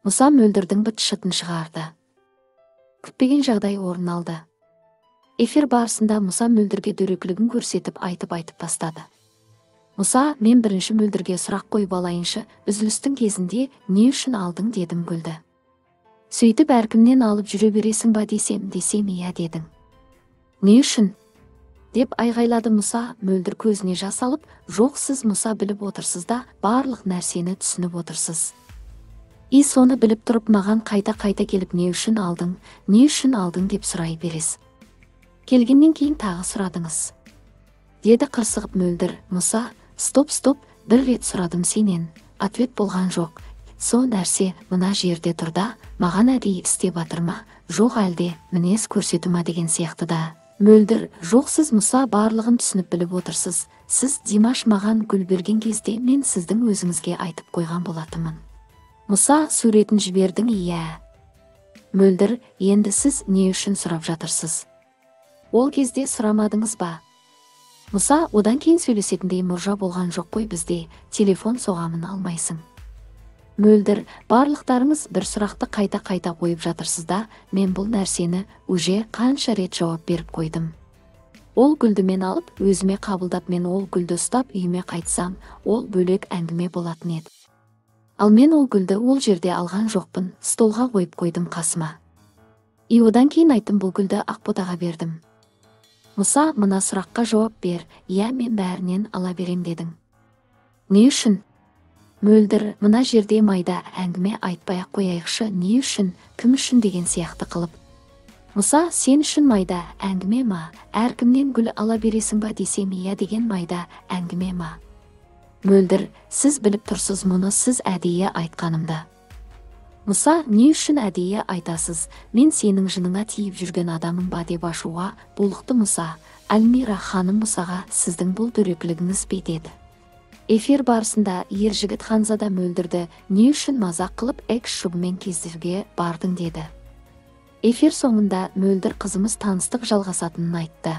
Мұса мөлдірдің быт шытын шығарды. Күтпеген жағдай орын алды. Эфир барысында Мұса мөлдірге дөрекілігін көрсетіп айтып бастады. Мұса, мен бірінші мөлдірге сұрақ қойып алайыншы, үзілістің кезінде не үшін алдың дедім күлді. Сөйтіп әркімнен алып жүре бересің ба десем иә дедің. Не үшін? Деп айғайлады Мұса. Мөлдір көзіне жас алып, жоқ сіз Мұса біліп отырсыз да, барлық нәрсені түсініп отырсыз. Соны біліп тұрып маған қайта келіп не үшін алдың деп сұрай бересіз. Келгеннен кейін тағы сұрадыңыз. Деді қырсығып мөлдір. Мұса, стоп, бір рет сұрадым сенен. Ответ болған жоқ. Со нәрсе мына жерде тұрда, маған әдейі істеп батырма, жоқ әлде мінез көрсету ма деген сияқты да. Мөлдір, жоқ сіз Мұса барлығын түсініп біліп отырсыз. Сіз Димаш маған гүл берген кезде мен сіздің өзіңізге айтып қойған болатынмын. Мұса, суретін жібердің, иә. Мөлдір, енді сіз не үшін сұрап жатырсыз? Ол кезде сұрамадыңыз ба? Мұса, одан кейін сөйлесетіндей мұржа болған жоқ қой бізде, телефон соғамын алмайсың. Мөлдір, барлықтарыңыз бір сұрақты қайта қойып жатырсыз да, мен бұл нәрсені уже қанша рет жауап беріп қойдым. Ол гүлді мен алып, өзіме қабылдап, мен ол гүлді ұстап, үйіме қайтсам, ол бөлек әңгіме болатын еді. Ал мен ол гүлді ол жерде алған жоқпын, столға қойып қойдым қасыма. Одан кейін айттым, бұл гүлді Ақботаға бердім. Мұса, мына сұраққа жауап бер. Иә, мен бәрінен ала берем дедің. Не үшін? Мөлдір, мына жерде майда әңгіме айтпай-ақ қояйықшы, не үшін, кім үшін деген сияқты қылып. Мұса, сен үшін майда әңгіме ма? Әркімнен гүл ала бересің ба десем иә деген майда әңгіме ма? Мөлдір, сіз біліп тұрсыз мұны, сіз әдейі айтқанымда. Мұса, не үшін әдейі айтасыз? Мен сенің жыныңа тиіп жүрген адамың ба деп ашуға булықты Мұса. Альмира ханым Мұсаға сіздің бұл дөрекілігіңіз бе деді. Эфир барысында ер жігіт Ханзада Мөлдірді не үшін мазақ қылып экс-жұбымен кездесуге бардың деді. Эфир соңында Мөлдір қызымыз таныстық жалғасатынын айтты.